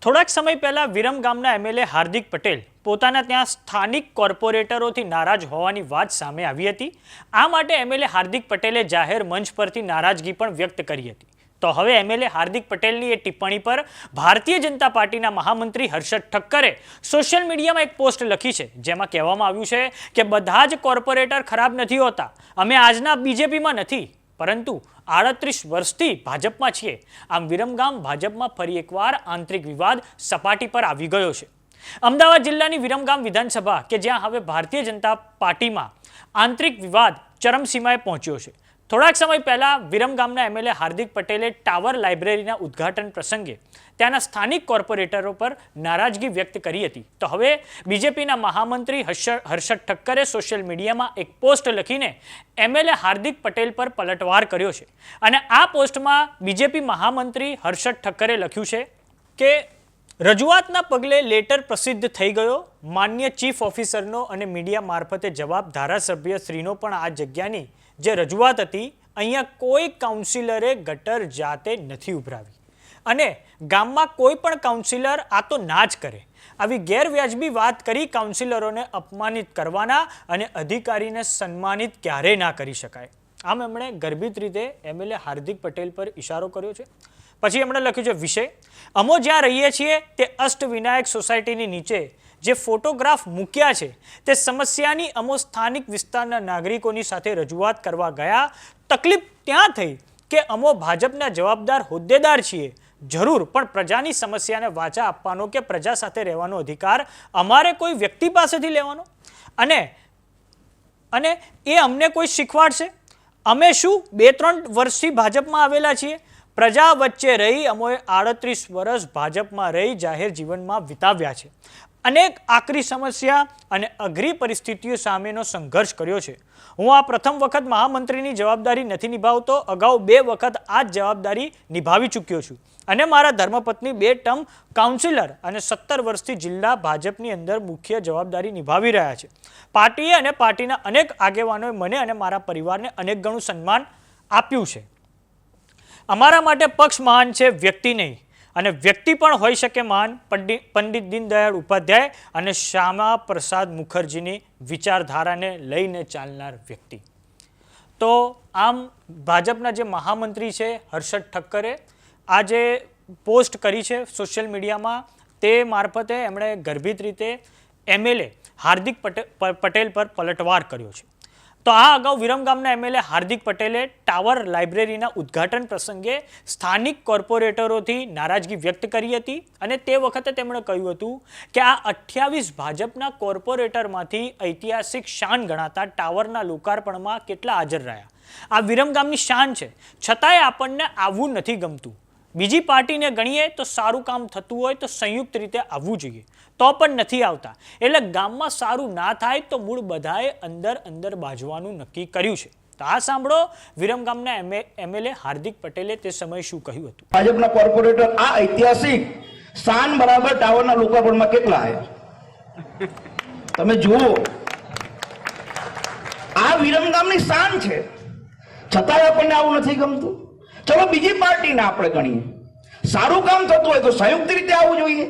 થોડાક સમય પહેલા વિરમગામના એમએલએ હાર્દિક પટેલ પોતાના ત્યાં સ્થાનિક કોર્પોરેટરોથી નારાજ હોવાની વાત સામે આવી હતી। આ માટે એમએલએ હાર્દિક પટેલે જાહેર મંચ પરથી નારાજગી પણ વ્યક્ત કરી હતી। તો હવે એમએલએ હાર્દિક પટેલની એ ટિપ્પણી પર ભારતીય જનતા પાર્ટીના મહામંત્રી હર્ષદ ઠક્કરે સોશિયલ મીડિયામાં એક પોસ્ટ લખી છે, જેમાં કહેવામાં આવ્યું છે કે બધા જ કોર્પોરેટર ખરાબ નથી હોતા। અમે આજના બીજેપીમાં નથી, પરંતુ 38 વર્ષથી ભાજપમાં છીએ। આમ વિરમગામ ભાજપમાં ફરી એકવાર આંતરિક વિવાદ સપાટી પર આવી ગયો છે। અમદાવાદ જિલ્લાની વિરમગામ વિધાનસભા કે જ્યાં હવે ભારતીય જનતા પાર્ટીમાં આંતરિક વિવાદ ચરમસીમાએ પહોંચ્યો છે। થોડાક સમય પહેલા વિરમગામના એમએલએ હાર્દિક પટેલે ટાવર લાઇબ્રેરીના ઉદ્ઘાટન પ્રસંગે ત્યાંના સ્થાનિક કોર્પોરેટરો પર નારાજગી વ્યક્ત કરી હતી। તો હવે બીજેપીના મહામંત્રી હર્ષદ ઠક્કરે સોશિયલ મીડિયામાં એક પોસ્ટ લખીને એમએલએ હાર્દિક પટેલ પર પલટવાર કર્યો છે। અને આ પોસ્ટમાં બીજેપી મહામંત્રી હર્ષદ ઠક્કરે લખ્યું છે કે રજૂઆતના પગલે લેટર પ્રસિદ્ધ થઈ ગયો। માન્ય ચીફ ઓફિસરનો અને મીડિયા મારફતે જવાબ ધારાસભ્ય શ્રીનો પણ આ જગ્યાની જે રજૂઆત હતી, અહીંયા કોઈ કાઉન્સિલરે ગટર જાતે નથી ઉભરાવી અને ગામમાં કોઈ પણ કાઉન્સિલર આ તો ના જ કરે। આવી ગેરવ્યાજબી વાત કરી કાઉન્સિલરોને અપમાનિત કરવાના અને અધિકારીને સન્માનિત ક્યારેય ના કરી શકાય। આમ એમણે ગર્ભિત રીતે એમએલએ હાર્દિક પટેલ પર ઇશારો કર્યો છે। પછી એમણે લખ્યું છે વિષય, અમો જ્યાં રહીએ છીએ તે અષ્ટવિનાયક સોસાયટીની નીચે જે ફોટોગ્રાફ મૂક્યા છે તે સમસ્યાની અમો સ્થાનિક વિસ્તારના નાગરિકોની સાથે રજૂઆત કરવા ગયા। તકલીફ ત્યાં થઈ કે અમો ભાજપના જવાબદાર હોદ્દેદાર છીએ, જરૂર, પણ પ્રજાની સમસ્યાને વાચા આપવાનો કે પ્રજા સાથે રહેવાનો અધિકાર અમારે કોઈ વ્યક્તિ પાસેથી લેવાનો અને એ અમને કોઈ શીખવાડશે? અમે શું 2-3 વર્ષથી ભાજપમાં આવેલા છીએ? પ્રજા વચ્ચે રહી અમોએ 38 વર્ષ ભાજપમાં રહી જાહેર જીવનમાં વિતાવ્યા છે। અનેક આકરી સમસ્યા અને અઘરી પરિસ્થિતિઓ સામેનો સંઘર્ષ કર્યો છે। હું આ પ્રથમ વખત મહામંત્રીની જવાબદારી નથી નિભાવતો, અગાઉ 2 વખત આ જ જવાબદારી નિભાવી ચૂક્યો છું અને મારા ધર્મપત્ની 2 ટર્મ કાઉન્સિલર અને 17 વર્ષથી જિલ્લા ભાજપની અંદર મુખ્ય જવાબદારી નિભાવી રહ્યા છે। પાર્ટીએ અને પાર્ટીના અનેક આગેવાનોએ મને અને મારા પરિવારને અનેક ગણું સન્માન આપ્યું છે। અમારા માટે પક્ષ મહાન છે, વ્યક્તિ નહીં, અને વ્યક્તિ પણ હોઈ શકે મહાન। પંડિત દીનદયાળ ઉપાધ્યાય અને શ્યામા પ્રસાદ મુખર્જીની વિચારધારાને લઈને ચાલનાર વ્યક્તિ। તો આમ ભાજપના જે મહામંત્રી છે હર્ષદ ઠક્કરે આ જે પોસ્ટ કરી છે સોશિયલ મીડિયામાં, તે મારફતે એમણે ગર્ભિત રીતે એમએલએ હાર્દિક પટેલ પર પલટવાર કર્યો છે। તો આ અગાઉ વિરમગામના એમએલએ હાર્દિક પટેલે ટાવર લાઇબ્રેરીના ઉદ્ઘાટન પ્રસંગે સ્થાનિક કોર્પોરેટરોથી નારાજગી વ્યક્ત કરી હતી અને તે વખતે તેમણે કહ્યું હતું કે આ 28 ભાજપના કોર્પોરેટરમાંથી ઐતિહાસિક શાન ગણાતા ટાવરના લોકાર્પણમાં કેટલા હાજર રહ્યા? આ વિરમગામની શાન છે, છતાંય આપણને આવવું નથી ગમતું। બીજી પાર્ટીને ગણીએ તો સારું કામ થતું હોય તો સંયુક્ત રીતે આવવું જોઈએ, તો પણ નથી આવતા। એટલે ગામમાં સારું ના થાય તો મૂળ બધાએ અંદર બાજવાનું નક્કી કર્યું છે। તો આ સાંભળો વિરમગામના એમએલએ હાર્દિક પટેલે તે સમયે શું કહ્યું હતું। ભાજપના કોર્પોરેટર આ ઐતિહાસિક શાન બરાબર ટાવરના લોકાર્પણમાં કેટલા આવ્યા તમે જુઓ। આ વિરમગામની શાન છે, છતાંય આપણને આવું નથી ગમતું। ચલો બીજી પાર્ટીને આપણે ગણીએ, સારું કામ થતું હોય તો સંયુક્ત રીતે આવવું જોઈએ,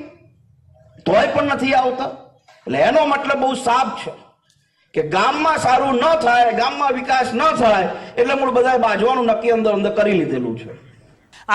તોય પણ નથી આવતા। એટલે એનો મતલબ બહુ સાફ છે કે ગામમાં સારું ન થાય, ગામમાં વિકાસ ન થાય એટલે મૂળ બધાએ બાજવાનું નક્કી અંદર કરી લીધેલું છે।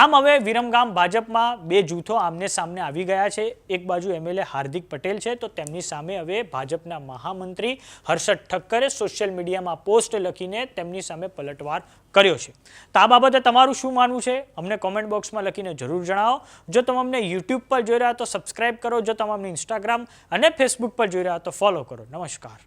આમ હવે વિરમગામ ભાજપમાં 2 જૂથો આમને સામને આવી ગયા છે। એક બાજુ એમએલએ હાર્દિક પટેલ છે, તો તેમની સામે હવે ભાજપના મહામંત્રી હર્ષદ ઠક્કરે સોશિયલ મીડિયામાં પોસ્ટ લખીને તેમની સામે પલટવાર કર્યો છે। તો આ બાબતે તમારું શું માનવું છે અમને કોમેન્ટ બોક્સમાં લખીને જરૂર જણાવો। જો તમે અમને યુટ્યુબ પર જોઈ રહ્યા તો સબસ્ક્રાઇબ કરો, જો તમે અમને ઇન્સ્ટાગ્રામ અને ફેસબુક પર જોઈ રહ્યા તો ફોલો કરો। નમસ્કાર।